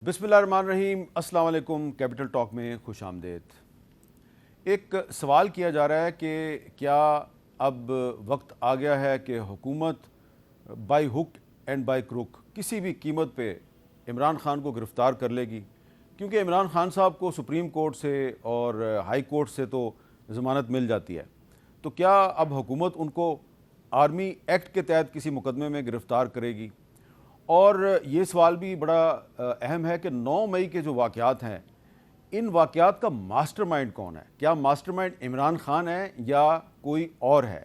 بسم اللہ الرحمن الرحیم۔ السلام علیکم۔ کیپٹل ٹاک میں خوش آمدید۔ ایک سوال کیا جا رہا ہے کہ کیا اب وقت آ گیا ہے کہ حکومت by hook and by crook کسی بھی قیمت پہ عمران خان کو گرفتار کر لے گی، کیونکہ عمران خان صاحب کو سپریم کورٹ سے اور ہائی کورٹ سے تو ضمانت مل جاتی ہے، تو کیا اب حکومت ان کو آرمی ایکٹ کے تحت کسی مقدمے میں گرفتار کرے گی؟ اور یہ سوال بھی بڑا اہم ہے کہ 9 مئی کے جو واقعات ہیں، ان واقعات کا ماسٹر مائنڈ کون ہے؟ کیا ماسٹر مائنڈ عمران خان ہے یا کوئی اور ہے؟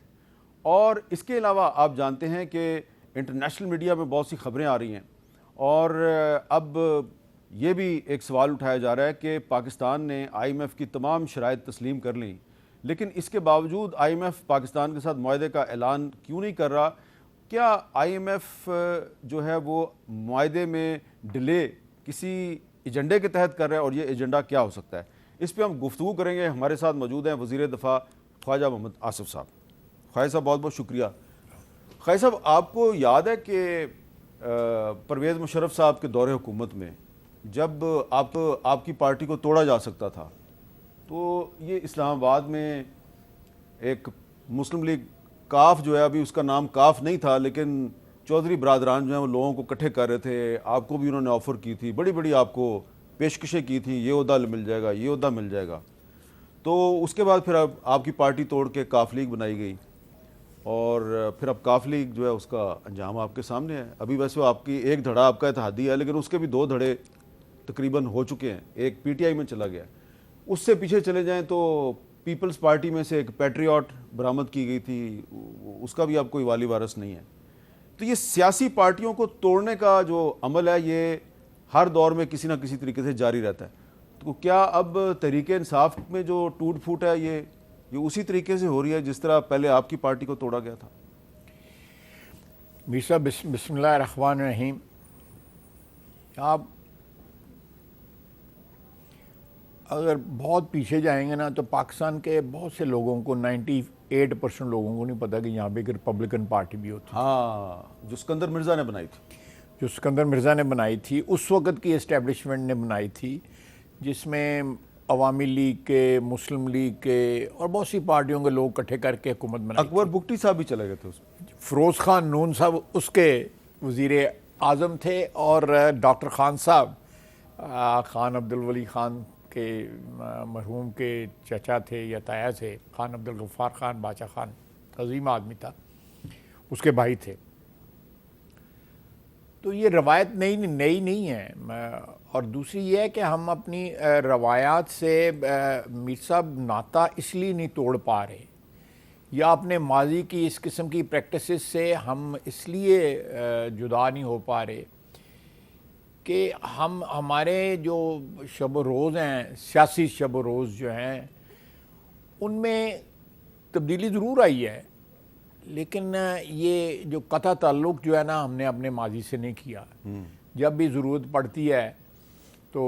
اور اس کے علاوہ آپ جانتے ہیں کہ انٹرنیشنل میڈیا میں بہت سی خبریں آ رہی ہیں، اور اب یہ بھی ایک سوال اٹھایا جا رہا ہے کہ پاکستان نے آئی ایم ایف کی تمام شرائط تسلیم کر لیں، لیکن اس کے باوجود آئی ایم ایف پاکستان کے ساتھ معاہدے کا اعلان کیوں نہیں کر رہا؟ کیا آئی ایم ایف جو ہے وہ معاہدے میں ڈیلے کسی ایجنڈے کے تحت کر رہا ہے، اور یہ ایجنڈا کیا ہو سکتا ہے؟ اس پہ ہم گفتگو کریں گے۔ ہمارے ساتھ موجود ہیں وزیر دفاع خواجہ محمد آصف صاحب۔ خواجہ صاحب بہت بہت شکریہ۔ خواجہ صاحب، آپ کو یاد ہے کہ پرویز مشرف صاحب کے دور حکومت میں جب آپ کی پارٹی کو توڑا جا سکتا تھا تو یہ اسلام آباد میں ایک مسلم لیگ کاف جو ہے، ابھی اس کا نام کاف نہیں تھا، لیکن چودھری برادران جو ہیں وہ لوگوں کو اکٹھے کر رہے تھے، آپ کو بھی انہوں نے آفر کی تھی، بڑی بڑی آپ کو پیشکشیں کی تھیں، یہ عہدہ مل جائے گا، یہ عہدہ مل جائے گا۔ تو اس کے بعد پھر اب آپ کی پارٹی توڑ کے کاف لیگ بنائی گئی، اور پھر اب کاف لیگ جو ہے اس کا انجام آپ کے سامنے ہے۔ ابھی ویسے آپ کی ایک دھڑا آپ کا اتحادی ہے، لیکن اس کے بھی 2 دھڑے تقریباً ہو چکے ہیں، ایک پی ٹی آئی میں چلا گیا۔ اس سے پیچھے چلے جائیں تو پیپلز پارٹی میں سے ایک پیٹریوٹ برآمد کی گئی تھی، اس کا بھی اب کوئی والی وارث نہیں ہے۔ تو یہ سیاسی پارٹیوں کو توڑنے کا جو عمل ہے، یہ ہر دور میں کسی نہ کسی طریقے سے جاری رہتا ہے۔ تو کیا اب تحریک انصاف میں جو ٹوٹ پھوٹ ہے یہ اسی طریقے سے ہو رہی ہے جس طرح پہلے آپ کی پارٹی کو توڑا گیا تھا؟ میر صاحب، بسم اللہ الرحمن الرحیم۔ آپ اگر بہت پیچھے جائیں گے نا تو پاکستان کے بہت سے لوگوں کو 98% لوگوں کو نہیں پتا کہ یہاں پہ ایک ریپبلکن پارٹی بھی ہوتی ہے، ہاں، جو اسکندر مرزا نے بنائی تھی، جو اسکندر مرزا نے بنائی تھی، اس وقت کی اسٹیبلشمنٹ نے بنائی تھی، جس میں عوامی لیگ کے، مسلم لیگ کے اور بہت سی پارٹیوں کے لوگ اکٹھے کر کے حکومت بنائی اکبر بگٹی صاحب بھی چلے گئے تھے اس میں، فیروز خان نون صاحب اس کے وزیر اعظم تھے، اور ڈاکٹر خان صاحب، خان عبدالولی خان کے مرحوم کے چچا تھے یا تایا تھے، خان عبدالغفار خان باچا خان، عظیم آدمی تھا، اس کے بھائی تھے۔ تو یہ روایت نئی نہیں ہے، اور دوسری یہ ہے کہ ہم اپنی روایات سے میر صاحب ناطہ اس لیے نہیں توڑ پا رہے، یا اپنے ماضی کی اس قسم کی پریکٹسز سے ہم اس لیے جدا نہیں ہو پا رہے کہ ہمارے جو شب و روز ہیں، سیاسی شب و روز جو ہیں، ان میں تبدیلی ضرور آئی ہے، لیکن یہ جو قطع تعلق جو ہے نا، ہم نے اپنے ماضی سے نہیں کیا۔ جب بھی ضرورت پڑتی ہے تو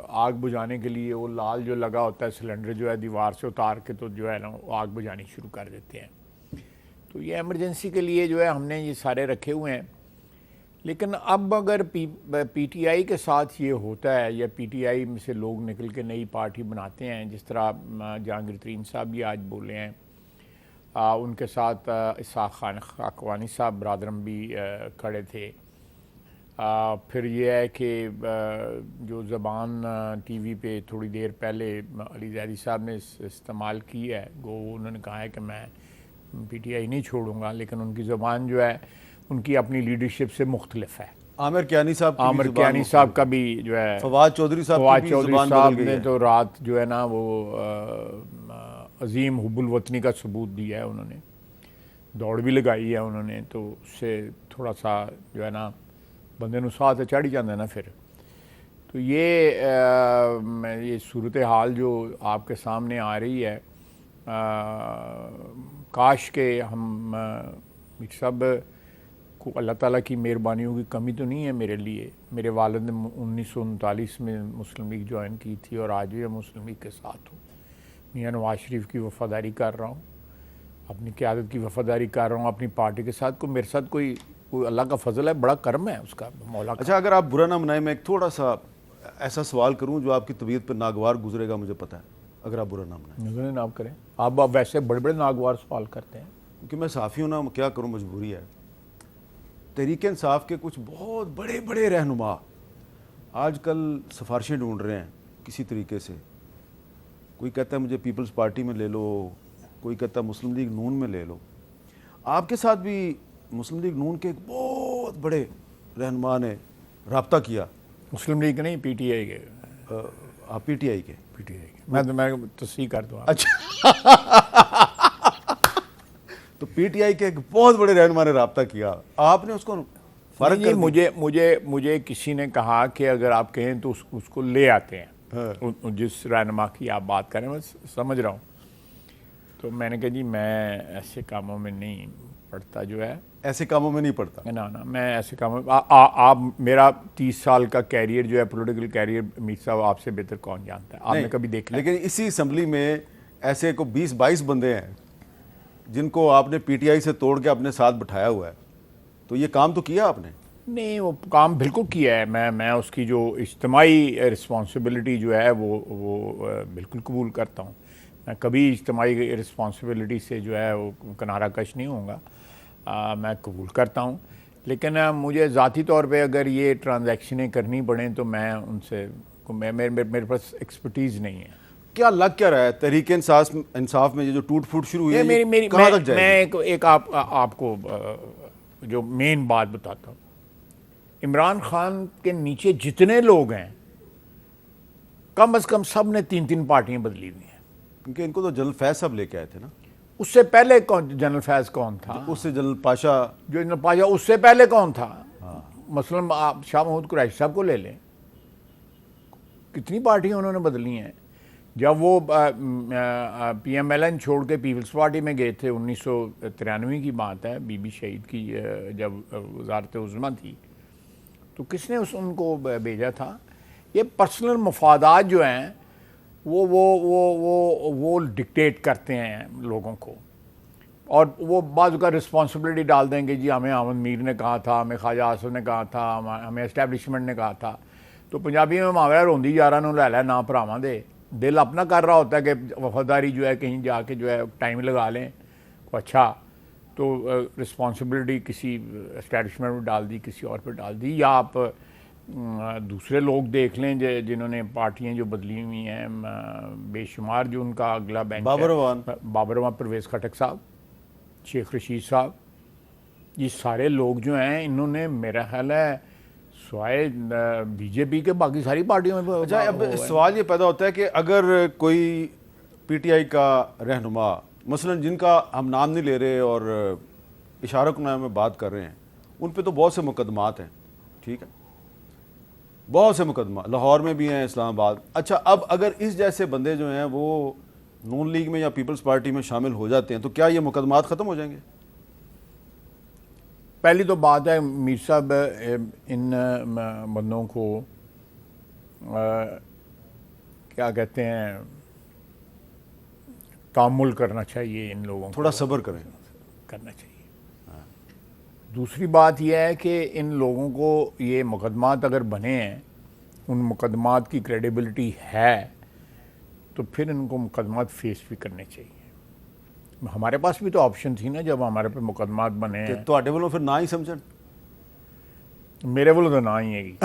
آگ بجھانے کے لیے وہ لال جو لگا ہوتا ہے سلنڈر جو ہے، دیوار سے اتار کے تو جو ہے نا وہ آگ بجھانی شروع کر دیتے ہیں۔ تو یہ ایمرجنسی کے لیے جو ہے ہم نے یہ سارے رکھے ہوئے ہیں۔ لیکن اب اگر پی ٹی آئی کے ساتھ یہ ہوتا ہے، یا پی ٹی آئی میں سے لوگ نکل کے نئی پارٹی بناتے ہیں، جس طرح جہانگیر ترین صاحب بھی آج بولے ہیں، ان کے ساتھ اسحاق خان خاکوانی صاحب برادرم بھی کھڑے تھے، پھر یہ ہے کہ جو زبان ٹی وی پہ تھوڑی دیر پہلے علی زیدی صاحب نے استعمال کی ہے، انہوں نے کہا ہے کہ میں پی ٹی آئی نہیں چھوڑوں گا، لیکن ان کی زبان جو ہے ان کی اپنی لیڈرشپ سے مختلف ہے۔ عامر کیانی صاحب کا بھی جو ہے، فواد چودھری صاحب نے تو رات جو ہے نا وہ عظیم حب الوطنی کا ثبوت دیا ہے، انہوں نے دوڑ بھی لگائی ہے انہوں نے، تو اس سے تھوڑا سا جو ہے نا بندے نو ساتھ چڑھ ہی جاتا ہے نا پھر۔ تو یہ صورتحال جو آپ کے سامنے آ رہی ہے، کاش کہ ہم سب کو اللہ تعالیٰ کی مہربانیوں کی کمی تو نہیں ہے میرے لیے۔ میرے والد نے 1939 میں مسلم لیگ جوائن کی تھی، اور آج بھی مسلم لیگ کے ساتھ ہوں۔ میاں نواز شریف کی وفاداری کر رہا ہوں، اپنی قیادت کی وفاداری کر رہا ہوں، اپنی پارٹی کے ساتھ۔ میرے ساتھ کوئی کوئی اللہ کا فضل ہے, بڑا کرم ہے اس کا, مولا کا. اچھا اگر آپ برا نہ منائیں, میں ایک تھوڑا سا ایسا سوال کروں جو آپ کی طبیعت پر ناگوار گزرے گا, مجھے پتہ ہے, اگر آپ برا نہ منائیں. نظر آپ کریں, آپ ویسے بڑے بڑے ناگوار سوال کرتے ہیں. کیونکہ میں صحافی ہوں نا, کیا کروں, مجبوری ہے. تحریک انصاف کے کچھ بہت بڑے بڑے رہنما آج کل سفارشیں ڈھونڈ رہے ہیں کسی طریقے سے. کوئی کہتا ہے مجھے پیپلز پارٹی میں لے لو, کوئی کہتا ہے مسلم لیگ نون میں لے لو. آپ کے ساتھ بھی مسلم لیگ نون کے ایک بہت بڑے رہنما نے رابطہ کیا. مسلم لیگ نہیں, پی ٹی آئی کے. آپ پی ٹی آئی کے؟ پی ٹی آئی کے, میں تصحیح کر دوں. اچھا تو پی ٹی آئی کے ایک بہت بڑے رہنما نے رابطہ کیا, آپ نے اس کو فرق کر دیا. مجھے کسی نے کہا کہ اگر آپ کہیں تو اس کو لے آتے ہیں, جس رہنما کی آپ بات کریں, میں سمجھ رہا ہوں. تو میں نے کہا جی میں ایسے کاموں میں نہیں پڑتا, جو ہے ایسے کاموں میں نہیں پڑتا. نا میں ایسے کاموں میں, آپ میرا 30 سال کا کیریئر جو ہے, پولیٹیکل کیریئر, میر صاحب آپ سے بہتر کون جانتا ہے, آپ نے کبھی دیکھا. لیکن اسی اسمبلی میں ایسے کو 20-22 بندے ہیں جن کو آپ نے پی ٹی آئی سے توڑ کے اپنے ساتھ بٹھایا ہوا ہے, تو یہ کام تو کیا آپ نے. نہیں, وہ کام بالکل کیا ہے. میں اس کی جو اجتماعی رسپانسبلٹی جو ہے وہ بالکل قبول کرتا ہوں. میں کبھی اجتماعی رسپانسبلٹی سے جو ہے وہ کنارہ کش نہیں ہوں گا, میں قبول کرتا ہوں. لیکن مجھے ذاتی طور پہ اگر یہ ٹرانزیکشنیں کرنی پڑیں تو میں ان سے, میرے پاس ایکسپرٹیز نہیں ہے. کیا لگ کیا رہا ہے تحریک انصاف میں یہ جو ٹوٹ پھوٹ شروع ہوئی ہے, کہاں تک جائے گی؟ میں ایک آپ کو جو مین بات بتاتا ہوں. عمران خان کے نیچے جتنے لوگ ہیں, کم از کم سب نے 3 پارٹیاں بدلی ہوئی ہیں. کیونکہ ان کو تو جنرل فیض صاحب لے کے آئے تھے نا. اس سے پہلے جنرل فیض کون تھا؟ اس سے جنرل پاشا, جو جنرل پاشا اس سے پہلے کون تھا؟ مثلاً آپ شاہ محمود قریشی صاحب کو لے لیں, کتنی پارٹیاں انہوں نے بدلی ہیں. جب وہ پی ایم ایل این چھوڑ کے پیپلز پارٹی میں گئے تھے, 1993 کی بات ہے, بی بی شہید کی جب وزارت عظمیٰ تھی, تو کس نے ان کو بھیجا تھا؟ یہ پرسنل مفادات جو ہیں وہ ڈکٹیٹ کرتے ہیں لوگوں کو, اور وہ بعض کا رسپانسبلٹی ڈال دیں گے, جی ہمیں احمد میر نے کہا تھا, ہمیں خواجہ آصف نے کہا تھا, ہمیں اسٹیبلشمنٹ نے کہا تھا. تو پنجابی میں ماویہ روندی یاراں نوں لے لے نا بھراواں دے, دل اپنا کر رہا ہوتا ہے کہ وفاداری جو ہے کہیں جا کے جو ہے ٹائم لگا لیں. اچھا, تو رسپانسبلٹی کسی اسٹیبلشمنٹ پہ ڈال دی, کسی اور پہ ڈال دی. یا آپ دوسرے لوگ دیکھ لیں جنہوں نے پارٹیاں جو بدلی ہوئی ہیں, بے شمار جو ان کا اگلا بینچ ہے, بابر امان, پرویز خٹک صاحب, شیخ رشید صاحب, یہ سارے لوگ جو ہیں انہوں نے میرا خیال ہے سوائے بی جے پی کے باقی ساری پارٹیوں میں. اچھا, اب سوال یہ پیدا ہوتا ہے کہ اگر کوئی پی ٹی آئی کا رہنما, مثلا جن کا ہم نام نہیں لے رہے اور اشارہ کنائے میں بات کر رہے ہیں, ان پہ تو بہت سے مقدمات ہیں, ٹھیک ہے, بہت سے مقدمہ لاہور میں بھی ہیں, اسلام آباد. اچھا, اب اگر اس جیسے بندے جو ہیں وہ نون لیگ میں یا پیپلز پارٹی میں شامل ہو جاتے ہیں تو کیا یہ مقدمات ختم ہو جائیں گے؟ پہلی تو بات ہے میر صاحب, ان بندوں کو کیا کہتے ہیں, تحمل کرنا چاہیے, ان لوگوں کو تھوڑا صبر کرنا چاہیے. دوسری بات یہ ہے کہ ان لوگوں کو یہ مقدمات اگر بنے ہیں, ان مقدمات کی کریڈیبلٹی ہے, تو پھر ان کو مقدمات فیس بھی کرنے چاہیے. ہمارے پاس بھی تو آپشن تھی نا جب ہمارے پہ مقدمات بنے ہیں. تو آڈے والوں پھر نہ ہی سمجھن, میرے والوں تو نہ ہی ہے گی.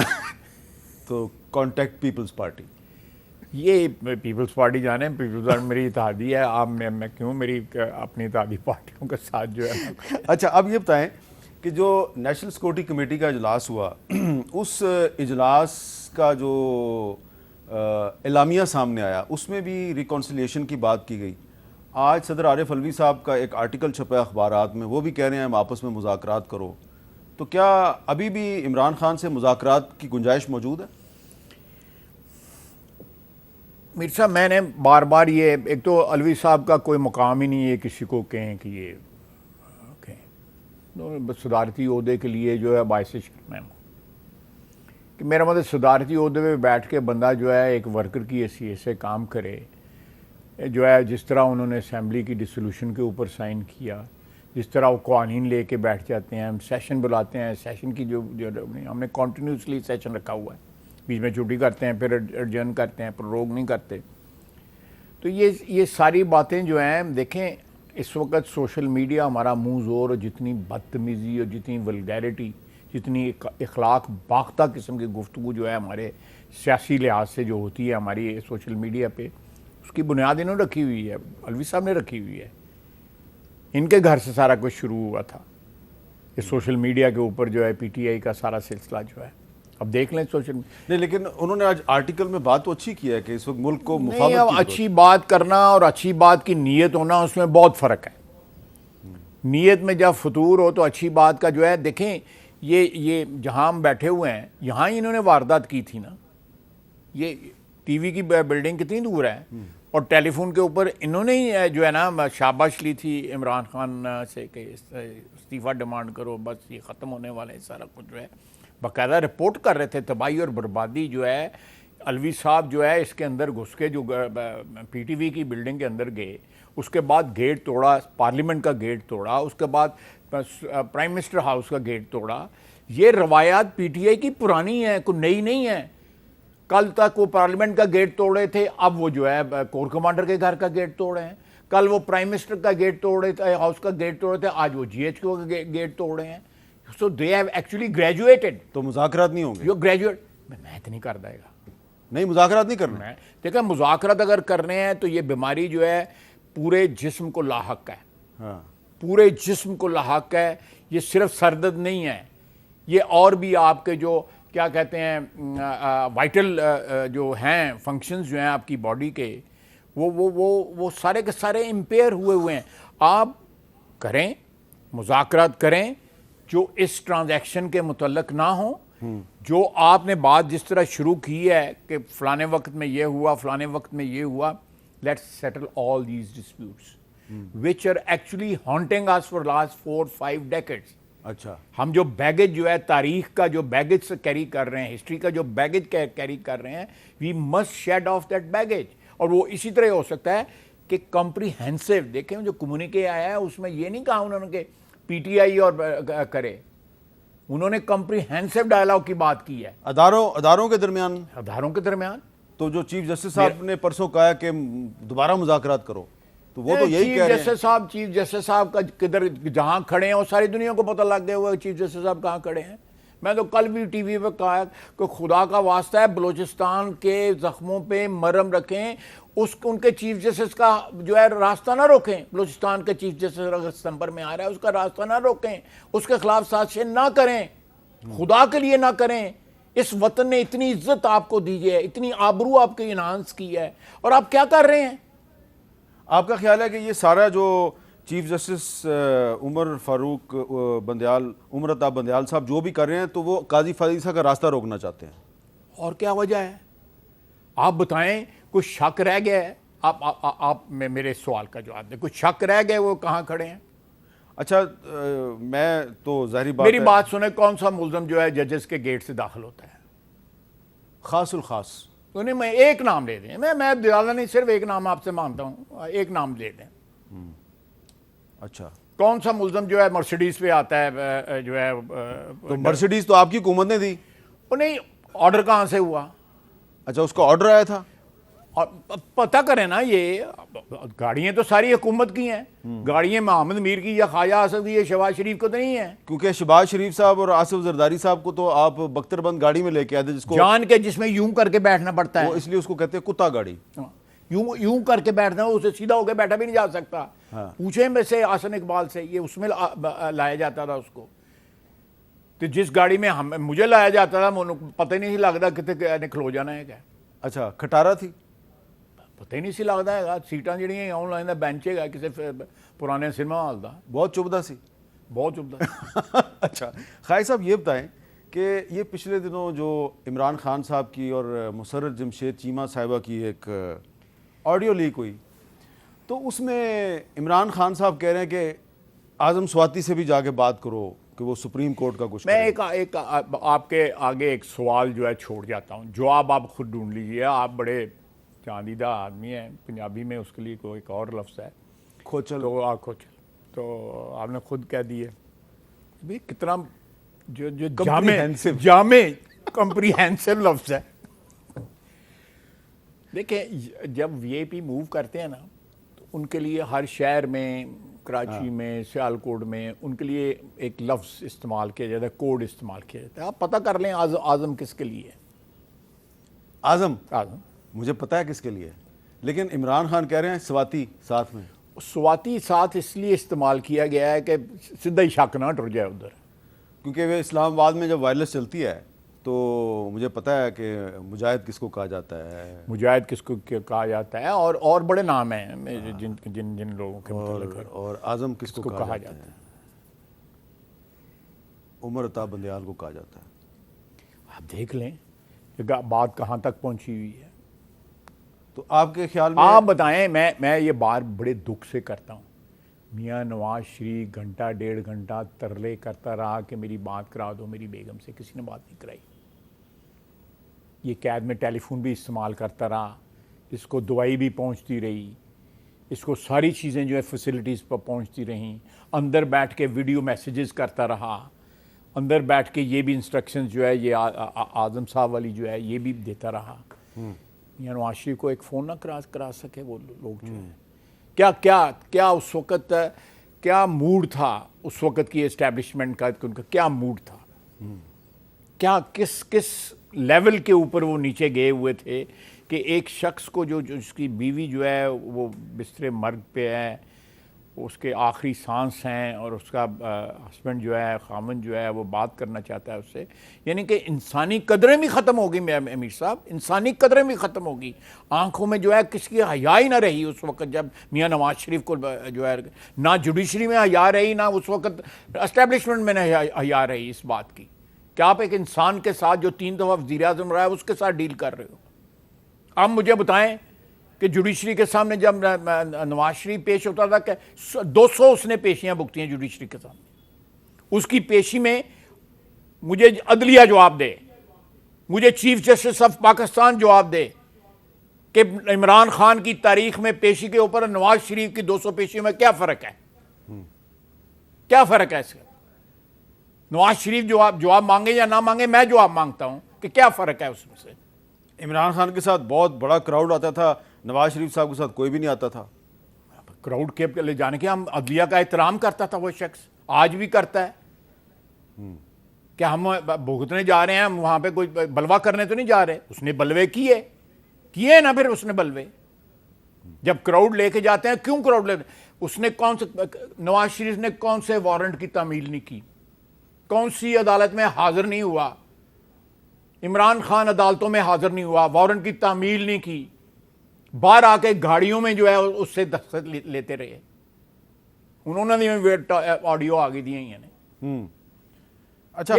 تو کانٹیکٹ پیپلز پارٹی. یہ پیپلز پارٹی جانے, پیپلز پارٹی میری اتحادی ہے. آپ میں کیوں میری اپنی اتحادی پارٹیوں کے ساتھ جو ہے. اچھا, اب یہ بتائیں کہ جو نیشنل سیکورٹی کمیٹی کا اجلاس ہوا, اس اجلاس کا جو اعلامیہ سامنے آیا, اس میں بھی ریکانسیلیشن کی بات کی گئی. آج صدر عارف علوی صاحب کا ایک آرٹیکل چھپا ہے اخبارات میں, وہ بھی کہہ رہے ہیں ہم آپس میں مذاکرات کرو. تو کیا ابھی بھی عمران خان سے مذاکرات کی گنجائش موجود ہے؟ میر صاحب, میں نے بار بار یہ, ایک تو علوی صاحب کا کوئی مقام ہی نہیں ہے کسی کو کہیں کہ یہ صدارتی عہدے کے لیے جو ہے باعث شرم ہے. کہ میرا مطلب صدارتی عہدے پہ بیٹھ کے بندہ جو ہے ایک ورکر کی حیثیت سے کام کرے, جو ہے جس طرح انہوں نے اسمبلی کی ڈسولوشن کے اوپر سائن کیا, جس طرح وہ قوانین لے کے بیٹھ جاتے ہیں. ہم سیشن بلاتے ہیں, سیشن کی جو ہم نے کنٹینیوسلی سیشن رکھا ہوا ہے, بیچ میں چھٹی کرتے ہیں, پھر ایڈجرن کرتے ہیں, پھر روگ نہیں کرتے. تو یہ ساری باتیں جو ہیں, دیکھیں اس وقت سوشل میڈیا ہمارا منہ زور, اور جتنی بدتمیزی اور جتنی ولگیرٹی, جتنی اخلاق باختہ قسم کی گفتگو جو ہے ہمارے سیاسی لحاظ سے جو ہوتی ہے ہماری سوشل میڈیا پہ, اس کی بنیاد انہوں نے رکھی ہوئی ہے, الوی صاحب نے رکھی ہوئی ہے. ان کے گھر سے سارا کچھ شروع ہوا تھا. یہ سوشل میڈیا کے اوپر جو ہے پی ٹی آئی کا سارا سلسلہ جو ہے, اب دیکھ لیں سوشل نہیں, لیکن انہوں نے آج آرٹیکل میں بات تو اچھی کی ہے کہ اس وقت ملک کو نہیں, مفاہمت کی اچھی بات کرنا اور اچھی بات کی نیت ہونا, اس میں بہت فرق ہے. نیت میں جب فطور ہو تو اچھی بات کا جو ہے, دیکھیں یہ جہاں ہم بیٹھے ہوئے ہیں یہاں ہی انہوں نے واردات کی تھی نا. یہ ٹی وی کی بلڈنگ کتنی دور ہے, اور ٹیلی فون کے اوپر انہوں نے ہی جو ہے نا شاباش لی تھی عمران خان سے کہ استعفیٰ ڈیمانڈ کرو, بس یہ ختم ہونے والا ہے سارا کچھ جو ہے. باقاعدہ رپورٹ کر رہے تھے تباہی اور بربادی جو ہے. الوی صاحب جو ہے اس کے اندر گھس کے جو پی ٹی وی کی بلڈنگ کے اندر گئے, اس کے بعد گیٹ توڑا, پارلیمنٹ کا گیٹ توڑا, اس کے بعد پرائم منسٹر ہاؤس کا گیٹ توڑا. یہ روایات پی ٹی آئی کی پرانی ہیں, کوئی نئی نہیں ہے. کل تک وہ پارلیمنٹ کا گیٹ توڑے تھے, اب وہ جو ہے کور کمانڈر کے گھر کا گیٹ توڑے ہیں. کل وہ پرائم منسٹر کا گیٹ توڑے تھے, ہاؤس کا گیٹ توڑے تھے, آج وہ جی ایچ کو گیٹ توڑے ہیں. سو دے ہیو ایکچولی گریجویٹڈ. تو مذاکرات نہیں ہوں گے؟ جو گریجویٹ میں تو نہیں کر دے گا. نہیں, مذاکرات نہیں کرنا. دیکھیں مذاکرات اگر کرنے ہیں تو یہ بیماری جو ہے پورے جسم کو لاحق ہے. ہاں, پورے جسم کو لاحق ہے. یہ صرف سر درد نہیں ہے, یہ اور بھی آپ کے جو کیا کہتے ہیں وائٹل جو ہیں فنکشنز جو ہیں آپ کی باڈی کے, وہ سارے کے سارے امپیئر ہوئے ہیں. آپ کریں مذاکرات کریں جو اس ٹرانزیکشن کے متعلق نہ ہوں. جو آپ نے بات جس طرح شروع کی ہے کہ فلانے وقت میں یہ ہوا, فلانے وقت میں یہ ہوا, let's settle all these disputes which are actually haunting us for last 4-5 decades. اچھا, ہم جو بیگیج جو ہے تاریخ کا جو بیگیج سے کیری کر رہے ہیں, ہسٹری کا جو بیگیج کیری کر رہے ہیں, we must shed off that baggage. اور وہ اسی طرح ہو سکتا ہے کہ کمپریہنسو, دیکھیں جو کمیونیکے آیا ہے اس میں یہ نہیں کہا انہوں نے کہ پی ٹی آئی اور کرے, انہوں نے کمپریہنسو ڈائلاگ کی بات کی ہے اداروں کے درمیان. اداروں کے درمیان. تو جو چیف جسٹس صاحب نے پرسوں کہا کہ دوبارہ مذاکرات کرو, تو وہ تو یہی کہہ رہے ہیں. چیف جسٹس صاحب کا کدھر جہاں کھڑے ہیں وہ ساری دنیا کو پتہ لگ گیا ہوا چیف جسٹس صاحب کہاں کھڑے ہیں. میں تو کل بھی ٹی وی پہ کہا کہ خدا کا واسطہ ہے بلوچستان کے زخموں پہ مرہم رکھیں, ان کے چیف جسٹس کا جو ہے راستہ نہ روکیں. بلوچستان کے چیف جسٹس اگر ستمبر میں آ رہا ہے اس کا راستہ نہ روکیں, اس کے خلاف سازشیں نہ کریں, خدا کے لیے نہ کریں. اس وطن نے اتنی عزت آپ کو دی ہے, اتنی آبرو آپ کی انہانس کی ہے, اور آپ کیا کر رہے ہیں؟ آپ کا خیال ہے کہ یہ سارا جو چیف جسٹس عمر فاروق بندیال, عمر عطا بندیال صاحب جو بھی کر رہے ہیں تو وہ قاضی فاضل کا راستہ روکنا چاہتے ہیں؟ اور کیا وجہ ہے؟ آپ بتائیں, کوئی شک رہ گیا ہے؟ آپ میرے سوال کا جواب دیں, کوئی شک رہ گئے وہ کہاں کھڑے ہیں؟ اچھا, میں تو ظاہری بات میری بات سنیں, کون سا ملزم جو ہے ججز کے گیٹ سے داخل ہوتا ہے؟ خاص الخاص. انہیں میں ایک نام دے دیں, میں زیادہ نہیں, صرف ایک نام آپ سے مانتا ہوں, ایک نام دے دیں. اچھا, کون سا ملزم جو ہے مرسیڈیز پہ آتا ہے جو ہے؟ تو مرسیڈیز تو آپ کی حکومت نے دی. وہ نہیں, آرڈر کہاں سے ہوا؟ اچھا, اس کا آرڈر آیا تھا. اور پتہ کریں نا, یہ گاڑیاں تو ساری حکومت کی ہیں, گاڑیاں محمد میر کی یا خواجہ آصف کی یا شہباز شریف کو تو نہیں ہیں. کیونکہ شہباز شریف صاحب اور آصف زرداری صاحب کو تو آپ بختر بند گاڑی میں لے کے آئے تھے, جس کو جان کے جس میں یوں کر کے بیٹھنا پڑتا ہے, وہ اس لیے اس کو کہتے ہیں کتا گاڑی. یوں کر کے بیٹھنا, اسے سیدھا ہو کے بیٹھا بھی نہیں جا سکتا. پوچھیں میں سے آسن اقبال سے, یہ اس میں لایا جاتا تھا اس کو. تو جس گاڑی میں مجھے لایا جاتا تھا پتہ ہی نہیں لگتا کتنے کھلو جانا ہے کیا. اچھا, کھٹارا تھی, پتہ ہی نہیں سی لگتا ہے. سیٹاں جہاں آن لائن بینچے گا کسی پرانے سنیما ہال دا, بہت چبھدا سی, بہت چبھدا. اچھا, خواجہ صاحب یہ بتائیں کہ یہ پچھلے دنوں جو عمران خان صاحب کی اور مسرت جمشید چیمہ صاحبہ کی ایک آڈیو لیک ہوئی, تو اس میں عمران خان صاحب کہہ رہے ہیں کہ اعظم سواتی سے بھی جا کے بات کرو کہ وہ سپریم کورٹ کا کچھ میں ایک آپ کے آگے ایک سوال جو ہے چھوڑ جاتا ہوں, جواب آپ خود ڈھونڈ لیجیے. آپ بڑے چاندیدہ آدمی ہیں, پنجابی میں اس کے لیے کوئی ایک اور لفظ ہے, کھوچل. تو کھوچل. تو آپ نے خود کہہ دی ہے کتنا جو Comprehensive. جامع کمپریہنسو لفظ ہے. دیکھیں جب وی آئی پی موو کرتے ہیں نا تو ان کے لیے ہر شہر میں کراچی میں سیالکوٹ میں ان کے لیے ایک لفظ استعمال کیا جاتا ہے, کوڈ استعمال کیا جاتا ہے. آپ پتہ کر لیں اعظم کس کے لیے ہے. اعظم اعظم مجھے پتہ ہے کس کے لیے, لیکن عمران خان کہہ رہے ہیں سواتی ساتھ میں. سواتی ساتھ اس لیے استعمال کیا گیا ہے کہ سیدھا ہی شک نہ ٹر جائے ادھر, کیونکہ وہ اسلام آباد میں جب وائرلیس چلتی ہے تو مجھے پتہ ہے کہ مجاہد کس کو کہا جاتا ہے, مجاہد کس کو کہا جاتا ہے, اور بڑے نام ہیں جن لوگوں کے متعلق, اور اعظم کس کو کہا جاتا ہے, عمر عطا بندیال کو کہا جاتا ہے. آپ دیکھ لیں کہ بات کہاں تک پہنچی ہوئی ہے. تو آپ کے خیال میں آپ بتائیں, میں یہ بات بڑے دکھ سے کرتا ہوں, میاں نواز شریف گھنٹہ ڈیڑھ گھنٹہ ترلے کرتا رہا کہ میری بات کرا دو میری بیگم سے, کسی نے بات نہیں کرائی. یہ قید میں ٹیلی فون بھی استعمال کرتا رہا, اس کو دوائی بھی پہنچتی رہی, اس کو ساری چیزیں جو ہے فیسلٹیز پر پہنچتی رہیں, اندر بیٹھ کے ویڈیو میسیجز کرتا رہا, اندر بیٹھ کے یہ بھی انسٹرکشنز جو ہے یہ اعظم صاحب والی جو ہے یہ بھی دیتا رہا. میاں نواز شریف کو ایک فون نہ کرا سکے وہ لوگ جو ہیں. کیا اس وقت کیا موڈ تھا اس وقت کی اسٹیبلشمنٹ کا, ان کا کیا موڈ تھا, کیا کس لیول کے اوپر وہ نیچے گئے ہوئے تھے کہ ایک شخص کو جو اس کی بیوی جو ہے وہ بستر مرگ پہ ہے, اس کے آخری سانس ہیں, اور اس کا ہسبینڈ جو ہے خامن جو ہے وہ بات کرنا چاہتا ہے اس سے, یعنی کہ انسانی قدریں بھی ختم ہو گئی. امیر صاحب انسانی قدریں بھی ختم ہو گئی, آنکھوں میں جو ہے کسی کی حیا ہی نہ رہی اس وقت جب میاں نواز شریف کو جو ہے نہ جوڈیشری میں حیا رہی, نہ اس وقت اسٹیبلشمنٹ میں نہ حیا رہی اس بات کی کہ آپ ایک انسان کے ساتھ جو 3 دفعہ وزیر اعظم رہا ہے اس کے ساتھ ڈیل کر رہے ہو. آپ مجھے بتائیں کہ جوڈیشری کے سامنے جب نواز شریف پیش ہوتا تھا کہ 200 اس نے پیشیاں بکتی ہیں جوڈیشری کے سامنے, اس کی پیشی میں مجھے عدلیہ جواب دے, مجھے چیف جسٹس آف پاکستان جواب دے کہ عمران خان کی تاریخ میں پیشی کے اوپر نواز شریف کی 200 پیشیوں میں کیا فرق ہے, کیا فرق ہے اس کا. نواز شریف جواب مانگے یا نہ مانگے, میں جواب مانگتا ہوں کہ کیا فرق ہے اس میں سے. عمران خان کے ساتھ بہت بڑا کراؤڈ آتا تھا, نواز شریف صاحب کے ساتھ کوئی بھی نہیں آتا تھا. کراؤڈ کے لے جانے کے ہم عدلیہ کا احترام کرتا تھا وہ شخص, آج بھی کرتا ہے. کہ ہم بھگتنے جا رہے ہیں, ہم وہاں پہ کوئی بلوا کرنے تو نہیں جا رہے. اس نے بلوے کیے نا, پھر اس نے بلوے جب کراؤڈ لے کے جاتے ہیں کیوں کراؤڈ لے, اس نے نواز شریف نے کون سے وارنٹ کی تعمیل نہیں کی, کون سی عدالت میں حاضر نہیں ہوا, عمران خان عدالتوں میں حاضر نہیں ہوا, وارنٹ کی تعمیل نہیں کی, باہر آ کے گاڑیوں میں جو ہے اس سے دستخط لیتے رہے. انہوں نے آڈیو آگے دیے ہیں. اچھا